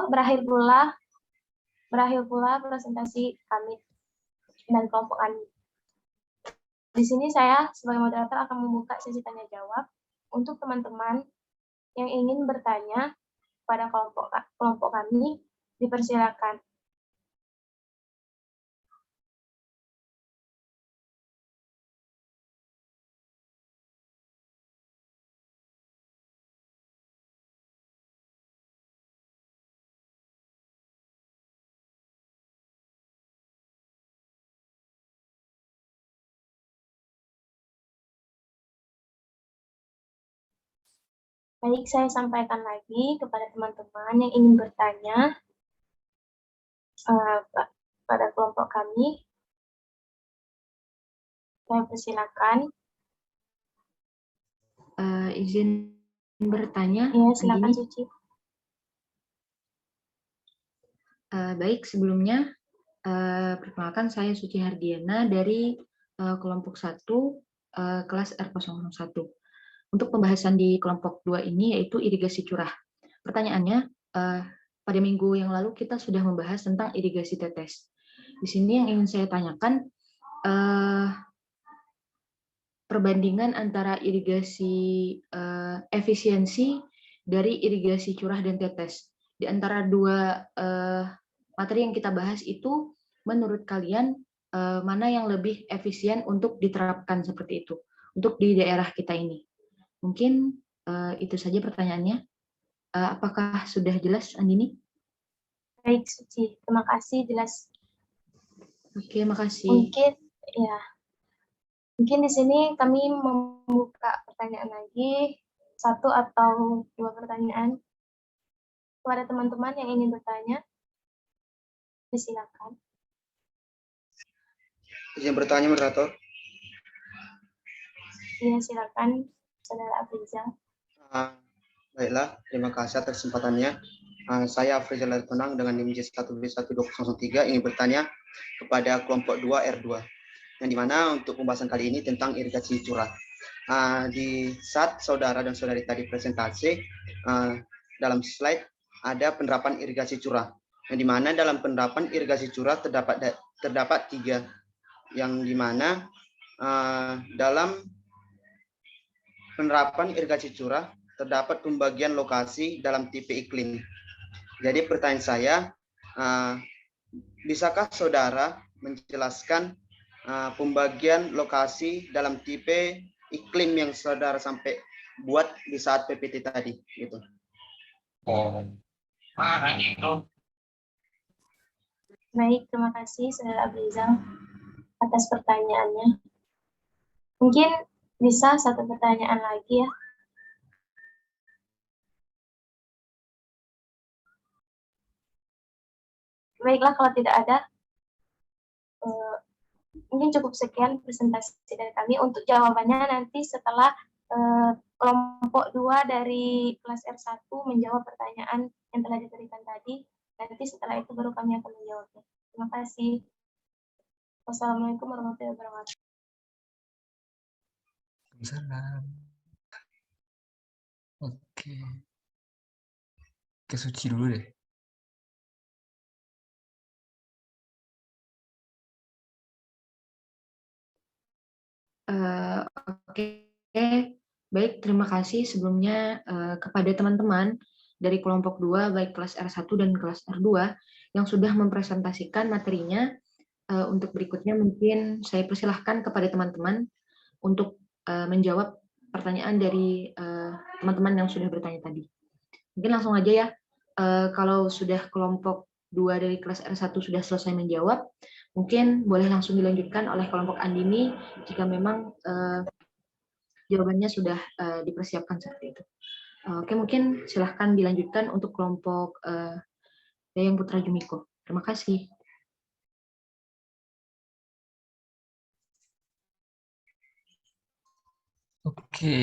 berakhir pula presentasi kami dan kelompok kami. Di sini saya sebagai moderator akan membuka sesi tanya jawab untuk teman-teman yang ingin bertanya pada kelompok kami, dipersilakan. Baik, saya sampaikan lagi kepada teman-teman yang ingin bertanya pada kelompok kami. Saya persilakan. Izin bertanya. Ya, silakan Suci. Baik, sebelumnya perkenalkan saya Suci Hardiana dari kelompok 1 kelas R001. Untuk pembahasan di kelompok 2 ini yaitu irigasi curah. Pertanyaannya, pada minggu yang lalu kita sudah membahas tentang irigasi tetes. Di sini yang ingin saya tanyakan, perbandingan antara irigasi efisiensi dari irigasi curah dan tetes. Di antara dua materi yang kita bahas itu, menurut kalian mana yang lebih efisien untuk diterapkan seperti itu untuk di daerah kita ini? Mungkin itu saja pertanyaannya. Apakah sudah jelas, Andini? Baik, Suci. Terima kasih, jelas. Oke, makasih. Mungkin di sini kami membuka pertanyaan lagi, 1 atau 2 pertanyaan kepada teman-teman yang ingin bertanya. Silakan. Izin bertanya, moderator. Iya, silakan, Saudara Afrizal. Baiklah, terima kasih atas kesempatannya. Saya Afrizal Tenang dengan NIM J1B12003 ingin bertanya kepada kelompok 2 R2, yang dimana untuk pembahasan kali ini tentang irigasi curah. Di saat saudara dan saudari tadi presentasi, dalam slide ada penerapan irigasi curah, yang dimana dalam penerapan irigasi curah terdapat 3, yang dimana dalam penerapan irigasi curah terdapat pembagian lokasi dalam tipe iklim. Jadi pertanyaan saya, bisakah saudara menjelaskan pembagian lokasi dalam tipe iklim yang saudara sampai buat di saat PPT tadi, gitu? Baik, terima kasih Saudara Afrizal atas pertanyaannya. Mungkin bisa 1 pertanyaan lagi ya. Baiklah, kalau tidak ada, mungkin cukup sekian presentasi dari kami. Untuk jawabannya nanti setelah kelompok 2 dari kelas R1 menjawab pertanyaan yang telah diberikan tadi. Nanti setelah itu baru kami akan menjawabnya. Terima kasih. Wassalamualaikum warahmatullahi wabarakatuh. Waalaikumsalam. Oke. Ke Suci dulu deh. Oke, baik, terima kasih sebelumnya kepada teman-teman dari kelompok 2, baik kelas R1 dan kelas R2, yang sudah mempresentasikan materinya. Untuk berikutnya mungkin saya persilahkan kepada teman-teman untuk menjawab pertanyaan dari teman-teman yang sudah bertanya tadi. Mungkin langsung aja ya, kalau sudah kelompok 2 dari kelas R1 sudah selesai menjawab, mungkin boleh langsung dilanjutkan oleh kelompok Andini jika memang jawabannya sudah dipersiapkan seperti itu. Oke, mungkin silahkan dilanjutkan untuk kelompok Dayang Putra Jumiko. Terima kasih. Oke.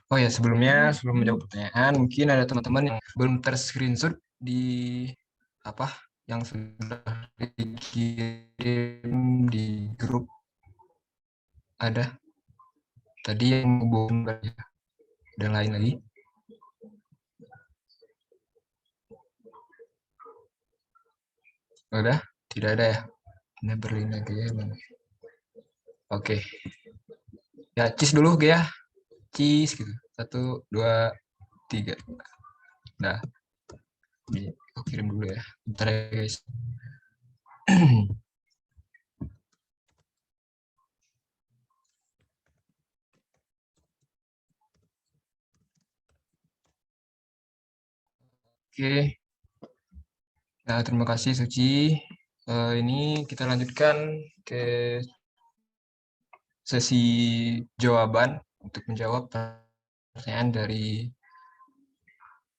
Oh ya, sebelum menjawab pertanyaan, mungkin ada teman-teman yang belum ter-screenshot di yang sudah dikirim di grup. Ada tadi yang dan lain lagi. Udah? Tidak ada ya? Ini berlina Gea mana? Oke. Ya, cheese dulu Gea. Cheese gitu. 1, 2, 3. Nah, ini aku kirim dulu ya. Bentar ya guys. Oke. Nah, terima kasih Suci. Ini kita lanjutkan ke sesi jawaban untuk menjawab pertanyaan dari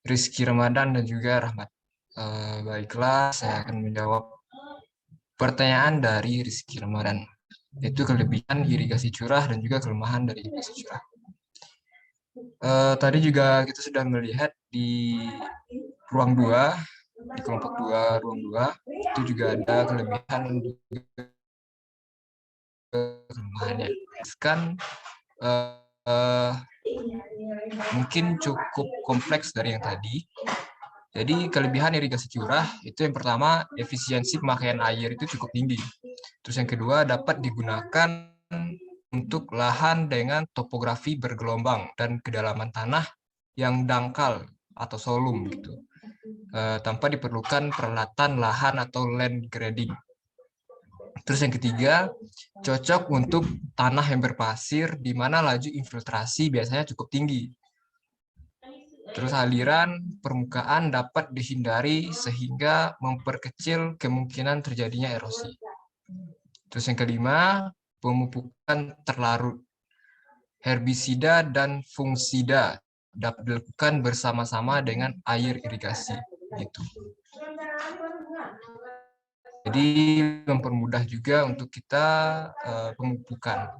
Rizky Ramadan dan juga Rahmat. Baiklah, saya akan menjawab pertanyaan dari Rizky Ramadan, yaitu kelebihan irigasi curah dan juga kelemahan dari irigasi curah. Tadi juga kita sudah melihat di ruang 2, di kelompok 2, ruang 2, itu juga ada kelebihan dan juga kelemahannya. Kan mungkin cukup kompleks dari yang tadi. Jadi kelebihan irigasi curah itu yang pertama, efisiensi pemakaian air itu cukup tinggi. Terus yang kedua, dapat digunakan untuk lahan dengan topografi bergelombang dan kedalaman tanah yang dangkal atau solum gitu. Tanpa diperlukan peralatan lahan atau land grading. Terus yang ketiga, cocok untuk tanah yang berpasir di mana laju infiltrasi biasanya cukup tinggi. Terus aliran permukaan dapat dihindari sehingga memperkecil kemungkinan terjadinya erosi. Terus yang kelima, pemupukan terlarut. Herbisida dan fungisida dapat dilakukan bersama-sama dengan air irigasi. Gitu. Jadi mempermudah juga untuk kita pemupukan.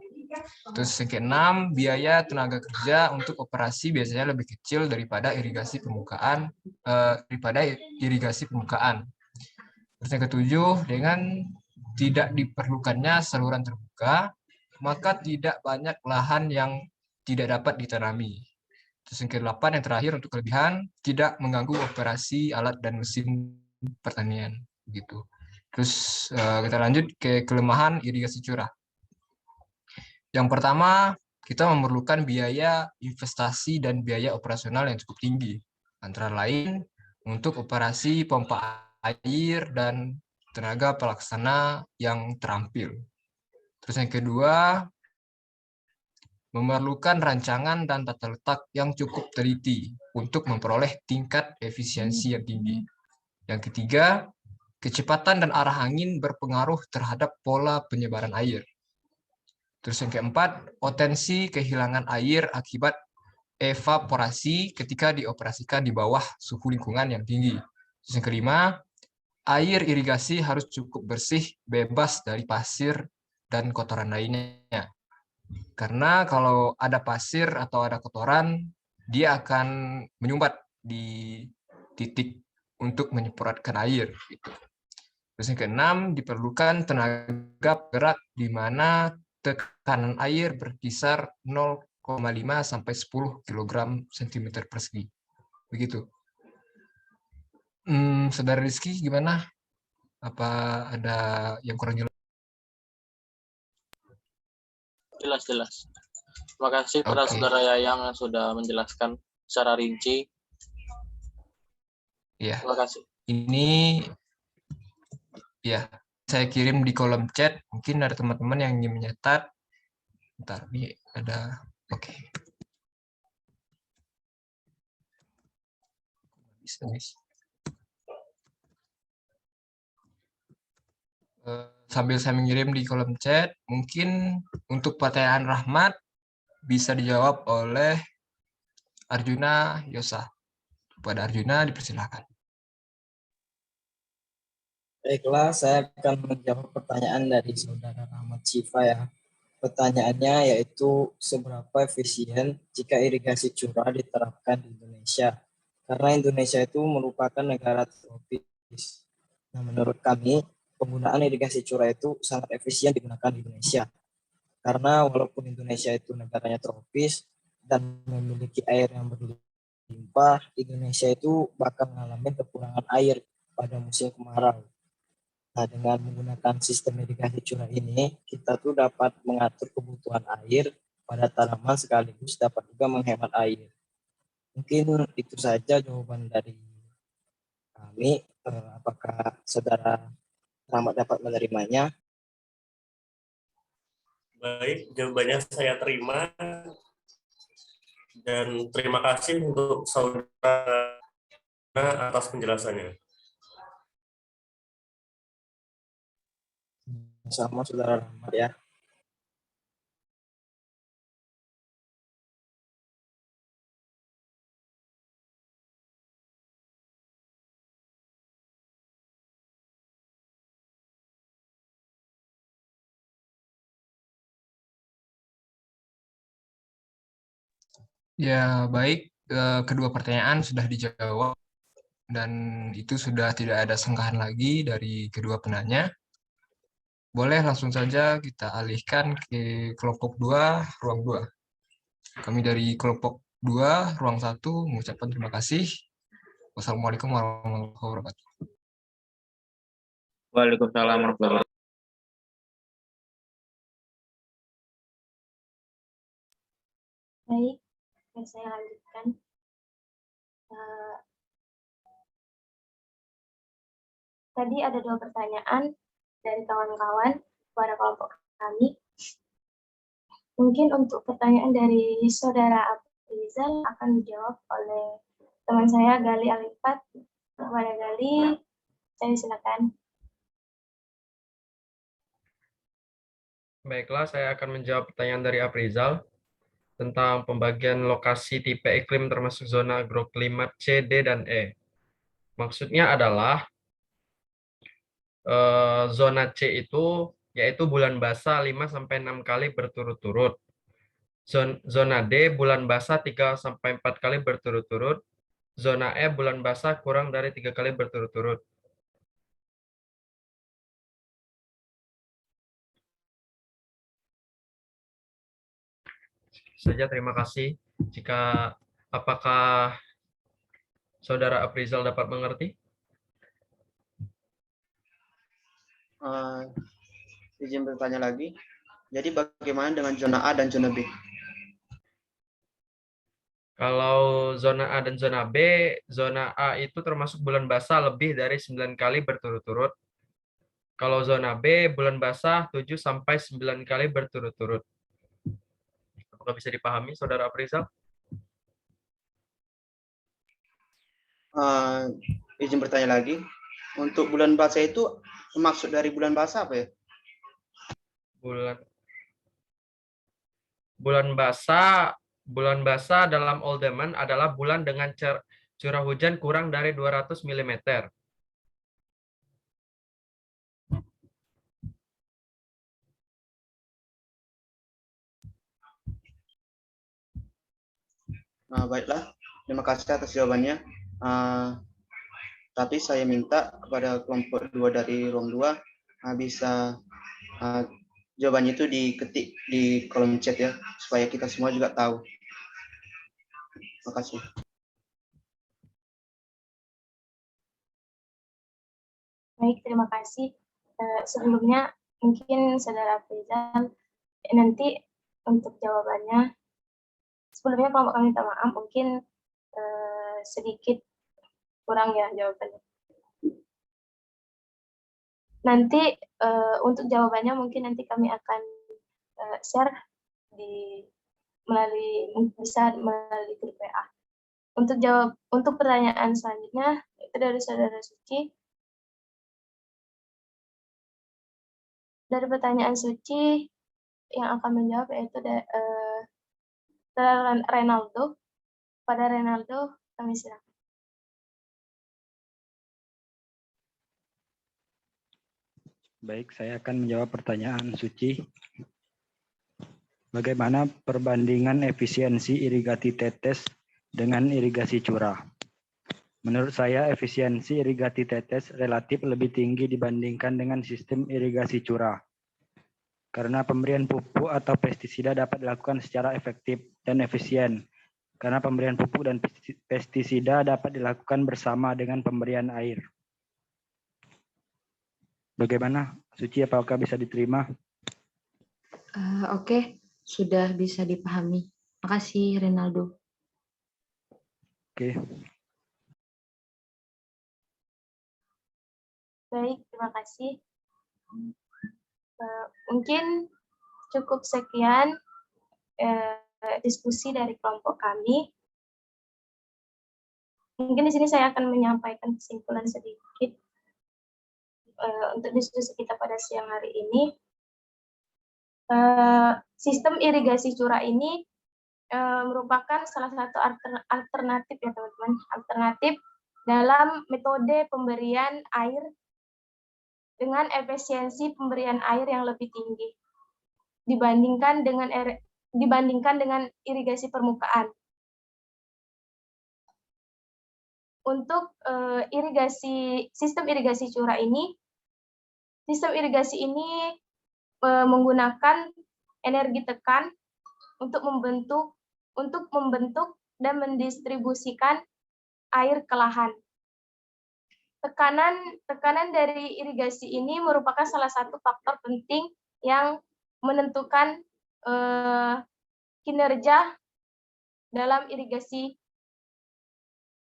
Terus yang keenam, biaya tenaga kerja untuk operasi biasanya lebih kecil daripada irigasi permukaan. Terus yang ketujuh, dengan tidak diperlukannya saluran terbuka, maka tidak banyak lahan yang tidak dapat ditanami. Terus yang ke-8 yang terakhir untuk kelebihan, tidak mengganggu operasi alat dan mesin pertanian. Gitu. Terus kita lanjut ke kelemahan irigasi curah. Yang pertama, kita memerlukan biaya investasi dan biaya operasional yang cukup tinggi. Antara lain, untuk operasi pompa air dan tenaga pelaksana yang terampil. Terus yang kedua, memerlukan rancangan dan tata letak yang cukup teliti untuk memperoleh tingkat efisiensi yang tinggi. Yang ketiga, kecepatan dan arah angin berpengaruh terhadap pola penyebaran air. Terus yang keempat, potensi kehilangan air akibat evaporasi ketika dioperasikan di bawah suhu lingkungan yang tinggi. Terus yang kelima, air irigasi harus cukup bersih, bebas dari pasir dan kotoran lainnya. Karena kalau ada pasir atau ada kotoran, dia akan menyumbat di titik untuk menyemprotkan air. Terus yang keenam, diperlukan tenaga gerak di mana tekanan air berkisar 0,5 sampai 10 kg cm persegi. Begitu. Saudara Rizky gimana? Apa ada yang kurang jelas? Jelas. Terima kasih kepada Saudara Yayang yang sudah menjelaskan secara rinci. Iya. Terima kasih. Ini ya, saya kirim di kolom chat. Mungkin ada teman-teman yang ingin menyetat. Bentar, ini ada. Oke. Bisa, guys. Sambil saya mengirim di kolom chat, mungkin untuk pertanyaan Rahmat bisa dijawab oleh Arjuna Yosa. Kepada Arjuna dipersilakan. Baiklah, saya akan menjawab pertanyaan dari Saudara Rahmat Syifa ya. Pertanyaannya yaitu seberapa efisien jika irigasi curah diterapkan di Indonesia? Karena Indonesia itu merupakan negara tropis. Nah, menurut kami, penggunaan irigasi curah itu sangat efisien digunakan di Indonesia. Karena walaupun Indonesia itu negaranya tropis dan memiliki air yang berlimpah, Indonesia itu bakal mengalami kekurangan air pada musim kemarau. Nah, dengan menggunakan sistem irigasi curah ini, kita tuh dapat mengatur kebutuhan air pada tanaman sekaligus dapat juga menghemat air. Mungkin itu saja jawaban dari kami. Apakah saudara Rahmat dapat menerimanya? Baik, jawabannya saya terima. Dan terima kasih untuk saudara atas penjelasannya. Sama saudara Rahmat ya. Ya, baik. Kedua pertanyaan sudah dijawab dan itu sudah tidak ada senggahan lagi dari kedua penanya. Boleh langsung saja kita alihkan ke kelompok 2, ruang 2. Kami dari kelompok 2, ruang 1 mengucapkan terima kasih. Wassalamualaikum warahmatullahi wabarakatuh. Waalaikumsalam warahmatullahi wabarakatuh. Baik, saya lanjutkan. Tadi ada 2 pertanyaan dari kawan-kawan kepada kelompok kami. Mungkin untuk pertanyaan dari saudara Afrizal akan dijawab oleh teman saya Gali Alifat. Kepada Gali, saya silakan. Baiklah, saya akan menjawab pertanyaan dari Afrizal tentang pembagian lokasi tipe iklim termasuk zona agroklimat C, D, dan E. Maksudnya adalah zona C itu yaitu bulan basah 5-6 kali berturut-turut. Zona D bulan basah 3-4 kali berturut-turut. Zona E bulan basah kurang dari 3 kali berturut-turut. Saja, terima kasih. Apakah saudara Afrizal dapat mengerti? Izin bertanya lagi. Jadi bagaimana dengan zona A dan zona B? Kalau zona A dan zona B, zona A itu termasuk bulan basah lebih dari 9 kali berturut-turut. Kalau zona B, bulan basah 7-9 kali berturut-turut. Apakah bisa dipahami, saudara Afrizal? Izin bertanya lagi. Untuk bulan basah itu maksud dari bulan basah apa ya? Bulan basah dalam Oldeman adalah bulan dengan curah hujan kurang dari 200 mm. Baiklah, terima kasih atas jawabannya. Tapi saya minta kepada kelompok 2 dari ruang 2 bisa jawabannya itu diketik di kolom chat ya, supaya kita semua juga tahu. Terima kasih. Baik, terima kasih. Sebelumnya mungkin saudara Afrizal nanti untuk jawabannya. Sebelumnya kelompok kami minta maaf, mungkin sedikit kurang ya jawabannya. Nanti untuk jawabannya mungkin nanti kami akan share melalui grup WA. Untuk pertanyaan selanjutnya itu dari saudara Suci. Dari pertanyaan Suci yang akan menjawab yaitu Renaldo. Pada Renaldo kami silakan. Baik, saya akan menjawab pertanyaan Suci. Bagaimana perbandingan efisiensi irigasi tetes dengan irigasi curah? Menurut saya, efisiensi irigasi tetes relatif lebih tinggi dibandingkan dengan sistem irigasi curah. Karena pemberian pupuk atau pestisida dapat dilakukan secara efektif dan efisien. Karena pemberian pupuk dan pestisida dapat dilakukan bersama dengan pemberian air. Bagaimana, Suci? Apakah bisa diterima? Oke, sudah bisa dipahami. Makasih, Renaldo. Oke. Baik, terima kasih. Mungkin cukup sekian diskusi dari kelompok kami. Mungkin di sini saya akan menyampaikan kesimpulan sedikit untuk diskusi kita pada siang hari ini. Sistem irigasi curah ini merupakan salah satu alternatif ya teman-teman, alternatif dalam metode pemberian air dengan efisiensi pemberian air yang lebih tinggi dibandingkan dengan irigasi permukaan. Untuk sistem irigasi curah ini, menggunakan energi tekan untuk membentuk dan mendistribusikan air ke lahan. Tekanan dari irigasi ini merupakan salah satu faktor penting yang menentukan kinerja dalam irigasi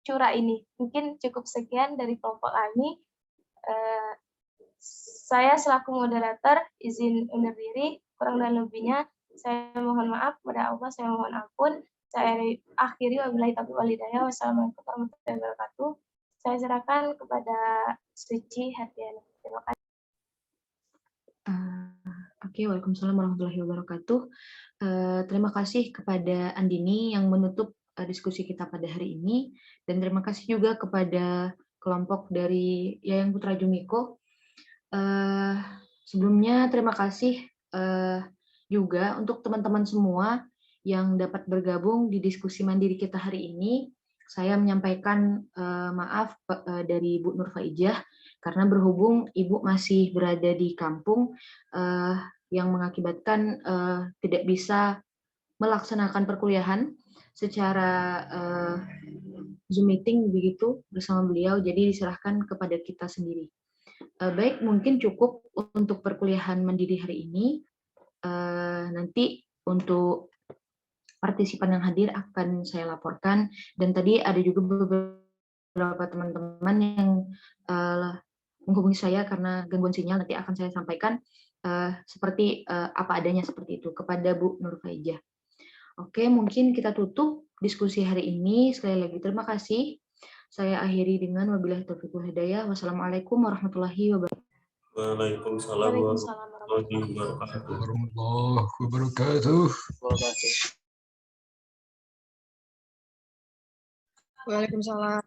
curah ini. Mungkin cukup sekian dari kelompok kami. Saya selaku moderator izin undur diri, kurang dan lebihnya saya mohon maaf kepada Allah, saya mohon ampun. Saya akhiri wabillahi taufiq wal hidayah. Wassalamualaikum warahmatullahi wabarakatuh. Saya serahkan kepada Suci Hardiana. Terima kasih. Oke, waalaikumsalam warahmatullahi wabarakatuh. Terima kasih kepada Andini yang menutup diskusi kita pada hari ini, dan terima kasih juga kepada kelompok dari Yayan Putra Jumiko. Sebelumnya terima kasih juga untuk teman-teman semua yang dapat bergabung di diskusi mandiri kita hari ini. Saya menyampaikan maaf dari Bu Nur Faijah karena berhubung Ibu masih berada di kampung yang mengakibatkan tidak bisa melaksanakan perkuliahan secara Zoom meeting begitu bersama beliau, jadi diserahkan kepada kita sendiri. Baik, mungkin cukup untuk perkuliahan mandiri hari ini. Nanti untuk partisipan yang hadir akan saya laporkan, dan tadi ada juga beberapa teman-teman yang menghubungi saya karena gangguan sinyal, nanti akan saya sampaikan seperti apa adanya seperti itu kepada Bu Nur Faijah. Oke, mungkin kita tutup diskusi hari ini. Sekali lagi terima kasih. Saya akhiri dengan wabillahi taufiq wal hidayah. Wassalamualaikum warahmatullahi wabarakatuh. Waalaikumsalam Warahmatullahi wabarakatuh. Waalaikumsalam.